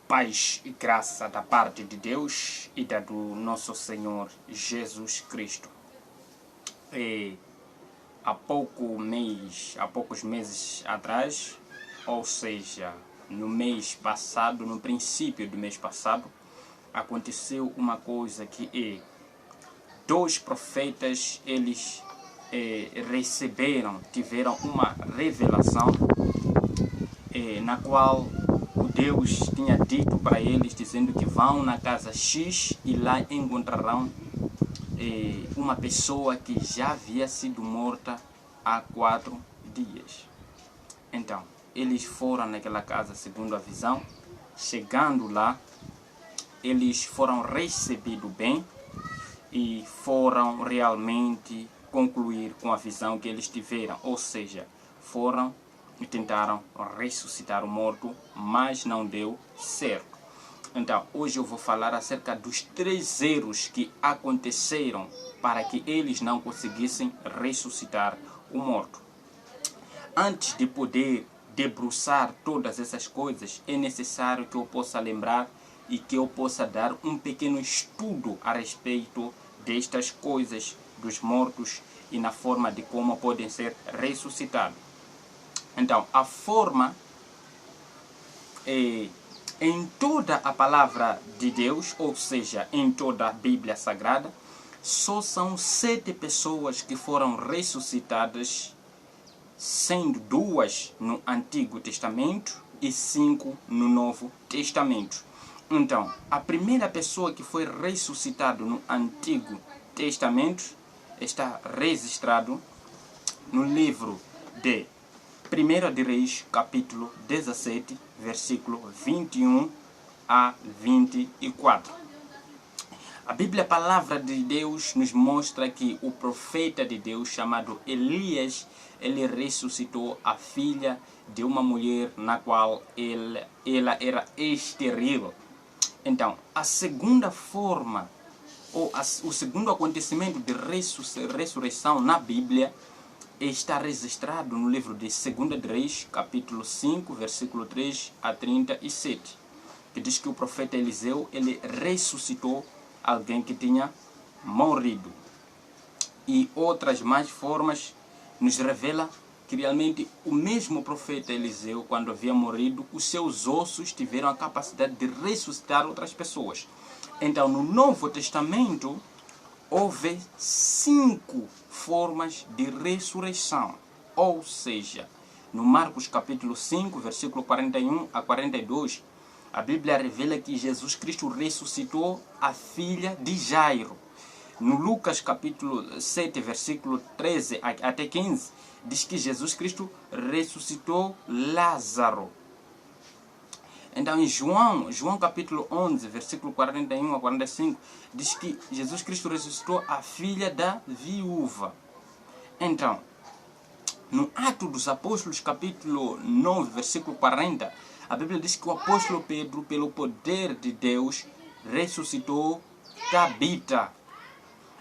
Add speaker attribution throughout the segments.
Speaker 1: Paz e graça da parte de Deus e da do nosso Senhor Jesus Cristo. Há poucos meses atrás, ou seja, no mês passado, no princípio do mês passado, aconteceu uma coisa que dois profetas, eles tiveram uma revelação na qual o Deus tinha dito para eles, dizendo que vão na casa X e lá encontrarão uma pessoa que já havia sido morta há 4 dias. Então, eles foram naquela casa segundo a visão. Chegando lá, eles foram recebidos bem e foram realmente concluir com a visão que eles tiveram, ou seja, foram e tentaram ressuscitar o morto, mas não deu certo. Então, hoje eu vou falar acerca dos 3 erros que aconteceram para que eles não conseguissem ressuscitar o morto. Antes de poder debruçar todas essas coisas, é necessário que eu possa lembrar e que eu possa dar um pequeno estudo a respeito destas coisas dos mortos e na forma de como podem ser ressuscitados. Então, a forma em toda a palavra de Deus, ou seja, em toda a Bíblia Sagrada, só são 7 pessoas que foram ressuscitadas, sendo 2 no Antigo Testamento e 5 no Novo Testamento. Então, a primeira pessoa que foi ressuscitada no Antigo Testamento está registrado no livro de 1 de Reis, capítulo 17, versículo 21 a 24. A Bíblia, a palavra de Deus, nos mostra que o profeta de Deus, chamado Elias, ele ressuscitou a filha de uma mulher na qual ela era estéril. Então, a segunda forma, o segundo acontecimento de ressurreição na Bíblia, está registrado no livro de 2 de Reis, capítulo 5, versículo 3 a 37, que diz que o profeta Eliseu, ele ressuscitou alguém que tinha morrido. E outras mais formas nos revela que realmente o mesmo profeta Eliseu, quando havia morrido, os seus ossos tiveram a capacidade de ressuscitar outras pessoas. Então, no Novo Testamento, houve 5 formas de ressurreição. Ou seja, no Marcos capítulo 5, versículo 41 a 42, a Bíblia revela que Jesus Cristo ressuscitou a filha de Jairo. No Lucas capítulo 7, versículo 13 até 15, diz que Jesus Cristo ressuscitou Lázaro. Então, em João capítulo 11, versículo 41 a 45, diz que Jesus Cristo ressuscitou a filha da viúva. Então, no Atos dos Apóstolos, capítulo 9, versículo 40, a Bíblia diz que o apóstolo Pedro, pelo poder de Deus, ressuscitou Tabita.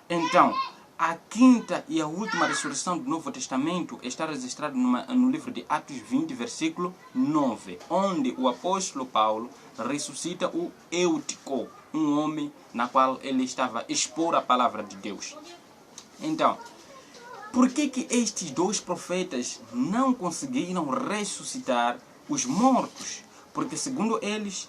Speaker 1: Então, a quinta e a última ressurreição do Novo Testamento está registrada no livro de Atos 20, versículo 9, onde o apóstolo Paulo ressuscita o Eutico, um homem na qual ele estava a expor a palavra de Deus. Então, por que estes 2 profetas não conseguiram ressuscitar os mortos? Porque, segundo eles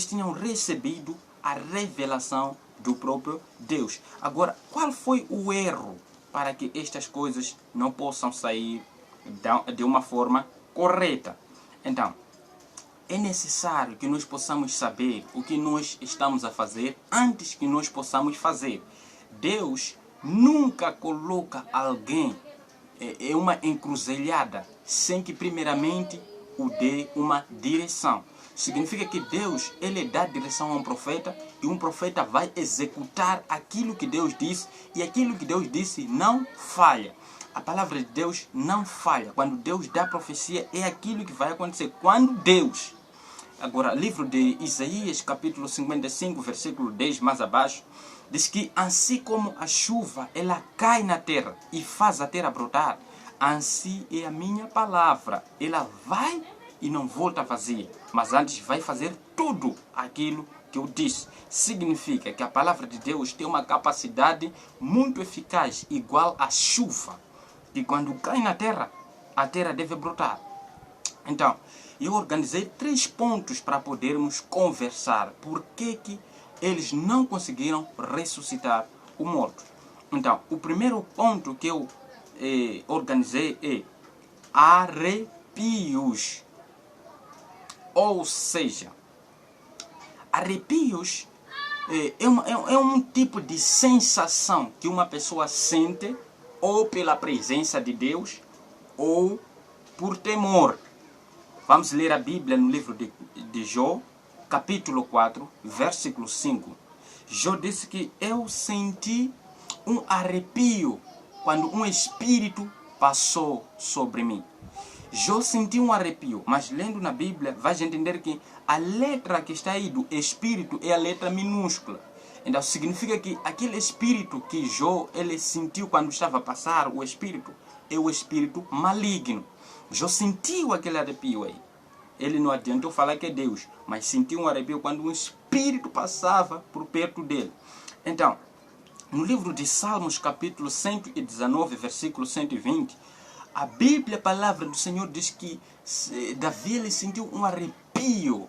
Speaker 1: tinham recebido a revelação do próprio Deus. Agora, qual foi o erro para que estas coisas não possam sair de uma forma correta? Então, é necessário que nós possamos saber o que nós estamos a fazer antes que nós possamos fazer. Deus nunca coloca alguém em uma encruzilhada sem que primeiramente o dê uma direção. Significa que Deus, ele dá direção a um profeta e um profeta vai executar aquilo que Deus disse, e aquilo que Deus disse não falha. A palavra de Deus não falha. Quando Deus dá profecia, é aquilo que vai acontecer. Quando Deus... Agora, livro de Isaías, capítulo 55, versículo 10, mais abaixo, diz que assim como a chuva, ela cai na terra e faz a terra brotar, assim é a minha palavra. Ela vai e não volta vazia, mas antes vai fazer tudo aquilo que eu disse. Significa que a palavra de Deus tem uma capacidade muito eficaz, igual à chuva, que quando cai na terra, a terra deve brotar. Então, eu organizei 3 pontos para podermos conversar. Por que eles não conseguiram ressuscitar o morto? Então, o primeiro ponto que eu organizei é arrepios. Ou seja, arrepios é um tipo de sensação que uma pessoa sente ou pela presença de Deus ou por temor. Vamos ler a Bíblia no livro de Jó, capítulo 4, versículo 5. Jó disse que eu senti um arrepio quando um espírito passou sobre mim. Jó sentiu um arrepio, mas lendo na Bíblia, vais entender que a letra que está aí do espírito é a letra minúscula. Então significa que aquele espírito que Jó ele sentiu quando estava a passar, o espírito, é o espírito maligno. Jó sentiu aquele arrepio aí. Ele não adiantou falar que é Deus, mas sentiu um arrepio quando um espírito passava por perto dele. Então, no livro de Salmos, capítulo 119, versículo 120, a Bíblia, a palavra do Senhor, diz que Davi ele sentiu um arrepio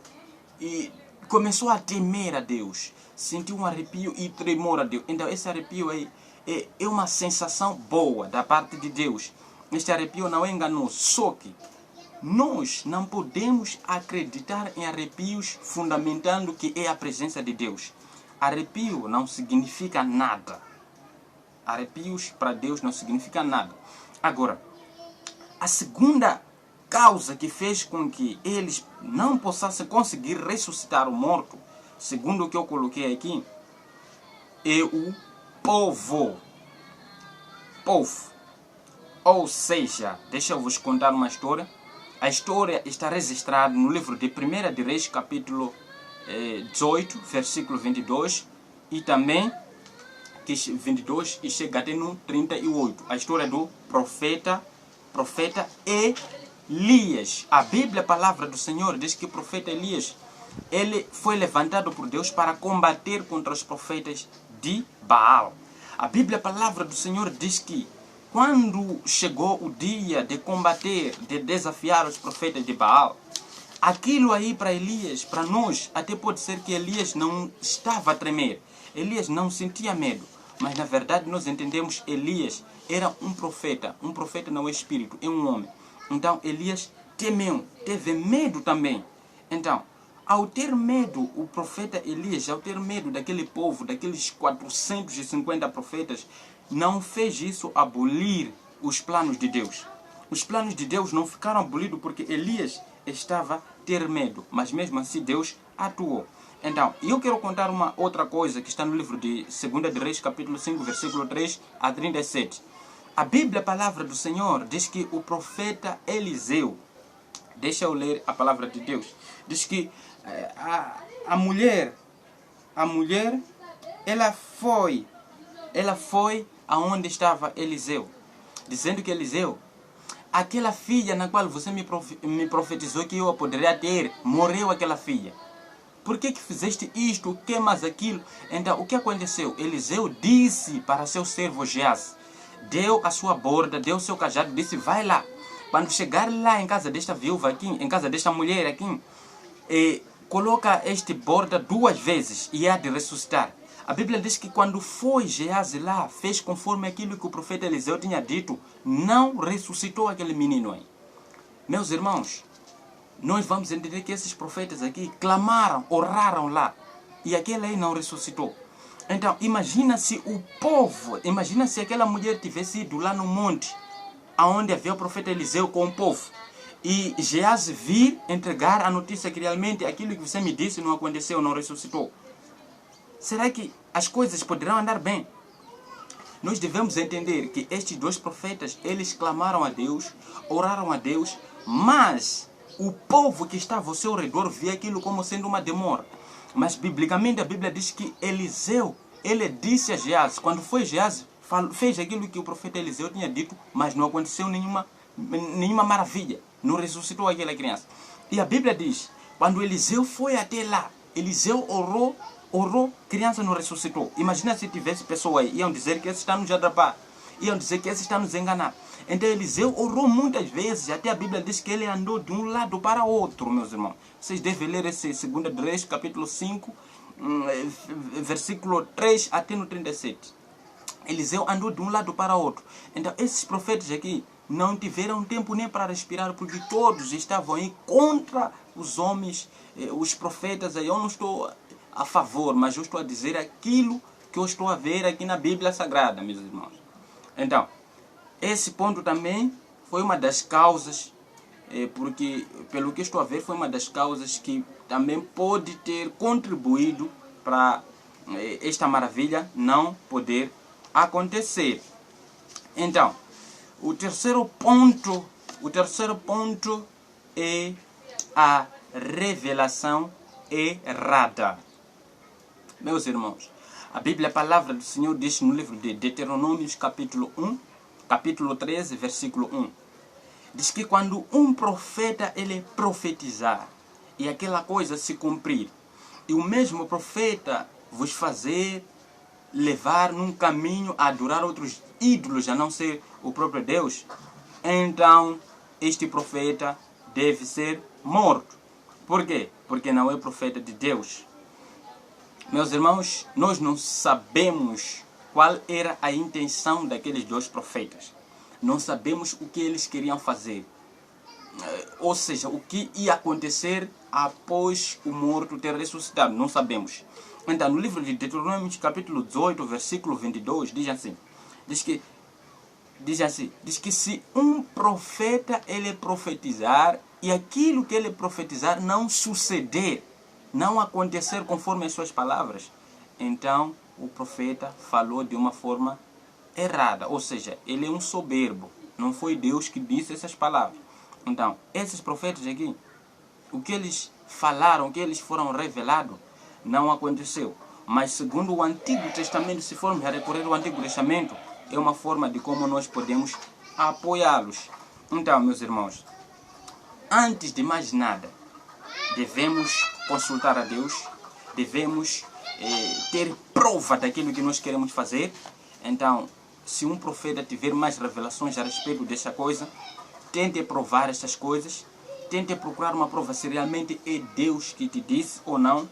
Speaker 1: e começou a temer a Deus. Sentiu um arrepio e tremor a Deus. Então, esse arrepio aí é uma sensação boa da parte de Deus. Este arrepio não é enganoso, só que nós não podemos acreditar em arrepios fundamentando que é a presença de Deus. Arrepio não significa nada. Arrepios para Deus não significa nada. Agora, a segunda causa que fez com que eles não possam conseguir ressuscitar o morto, segundo o que eu coloquei aqui, é o povo. Ou seja, deixa eu vos contar uma história. A história está registrada no livro de 1 de Reis, capítulo 18, versículo 22, e também 22 e chega até no 38. A história do profeta Elias. A Bíblia, a palavra do Senhor, diz que o profeta Elias ele foi levantado por Deus para combater contra os profetas de Baal. A Bíblia, a palavra do Senhor, diz que quando chegou o dia de combater, de desafiar os profetas de Baal, aquilo aí para Elias, para nós, até pode ser que Elias não estava a tremer. Elias não sentia medo. Mas na verdade nós entendemos Elias era um profeta. Um profeta não é espírito, é um homem. Então Elias temeu, teve medo também. Então, ao ter medo, o profeta Elias, ao ter medo daquele povo, daqueles 450 profetas, não fez isso abolir os planos de Deus. Os planos de Deus não ficaram abolidos porque Elias estava a ter medo. Mas mesmo assim Deus atuou. Então, eu quero contar uma outra coisa que está no livro de 2 de Reis, capítulo 5, versículo 3 a 37. A Bíblia, a palavra do Senhor, diz que o profeta Eliseu, deixa eu ler a palavra de Deus, diz que a mulher, ela foi aonde estava Eliseu, dizendo que Eliseu, aquela filha na qual você me profetizou que eu poderia ter, morreu aquela filha. Por que fizeste isto? O que mais aquilo? Então, o que aconteceu? Eliseu disse para seu servo Geazi, deu a sua borda, deu o seu cajado, disse, vai lá. Quando chegar lá em casa desta viúva aqui, em casa desta mulher aqui, coloca este borda 2 vezes e há de ressuscitar. A Bíblia diz que quando foi Geazi lá, fez conforme aquilo que o profeta Eliseu tinha dito, não ressuscitou aquele menino aí. Meus irmãos, nós vamos entender que esses profetas aqui clamaram, oraram lá, e aquele aí não ressuscitou. Então, imagina se o povo, imagina se aquela mulher tivesse ido lá no monte, aonde havia o profeta Eliseu com o povo, e Geazi vir entregar a notícia que realmente aquilo que você me disse não aconteceu, não ressuscitou. Será que as coisas poderão andar bem? Nós devemos entender que estes 2 profetas, eles clamaram a Deus, oraram a Deus, mas o povo que estava ao seu redor via aquilo como sendo uma demora. Mas biblicamente a Bíblia diz que Eliseu, ele disse a Geazi, quando foi Geazi, fez aquilo que o profeta Eliseu tinha dito, mas não aconteceu nenhuma maravilha, não ressuscitou aquela criança. E a Bíblia diz, quando Eliseu foi até lá, Eliseu orou, criança não ressuscitou. Imagina se tivesse pessoa aí, iam dizer que esse está nos atrapar, iam dizer que esse está nos enganar. Então Eliseu orou muitas vezes, até a Bíblia diz que ele andou de um lado para outro, meus irmãos. Vocês devem ler esse 2 Reis, capítulo 5, versículo 3 até no 37. Eliseu andou de um lado para outro. Então esses profetas aqui não tiveram tempo nem para respirar, porque todos estavam aí contra os homens, os profetas. Eu não estou a favor, mas eu estou a dizer aquilo que eu estou a ver aqui na Bíblia Sagrada, meus irmãos. Então, esse ponto também foi uma das causas, porque pelo que estou a ver, foi uma das causas que também pode ter contribuído para esta maravilha não poder acontecer. Então, o terceiro ponto é a revelação errada. Meus irmãos, a Bíblia, a palavra do Senhor diz no livro de Deuteronômio, capítulo 13, versículo 1. Diz que quando um profeta ele profetizar e aquela coisa se cumprir, e o mesmo profeta vos fazer levar num caminho a adorar outros ídolos, a não ser o próprio Deus, então este profeta deve ser morto. Por quê? Porque não é profeta de Deus. Meus irmãos, nós não sabemos qual era a intenção daqueles dois profetas. Não sabemos o que eles queriam fazer. Ou seja, o que ia acontecer após o morto ter ressuscitado. Não sabemos. Então, no livro de Deuteronômio, capítulo 18, versículo 22, diz que se um profeta ele profetizar e aquilo que ele profetizar não suceder, não acontecer conforme as suas palavras, então o profeta falou de uma forma errada. Ou seja, ele é um soberbo. Não foi Deus que disse essas palavras. Então, esses profetas aqui, o que eles falaram, o que eles foram revelados, não aconteceu. Mas segundo o Antigo Testamento, se formos a recorrer ao Antigo Testamento, é uma forma de como nós podemos apoiá-los. Então, meus irmãos, antes de mais nada, devemos consultar a Deus, devemos ter prova daquilo que nós queremos fazer. Então, se um profeta tiver mais revelações a respeito dessa coisa, tente provar essas coisas, tente procurar uma prova se realmente é Deus que te disse ou não.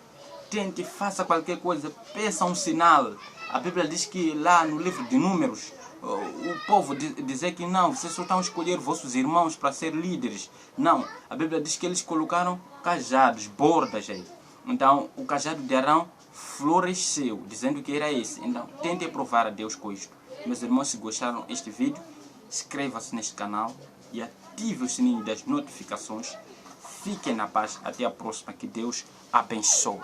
Speaker 1: Tente, faça qualquer coisa, peça um sinal. A Bíblia diz que lá no livro de Números, o povo dizer que não, vocês só estão a escolher vossos irmãos para ser líderes. Não, a Bíblia diz que eles colocaram cajados, bordas aí. Então, o cajado de Arão floresceu, dizendo que era esse. Então, tente provar a Deus com isto. Meus irmãos, se gostaram deste vídeo, inscreva-se neste canal e ative o sininho das notificações. Fiquem na paz. Até a próxima. Que Deus abençoe.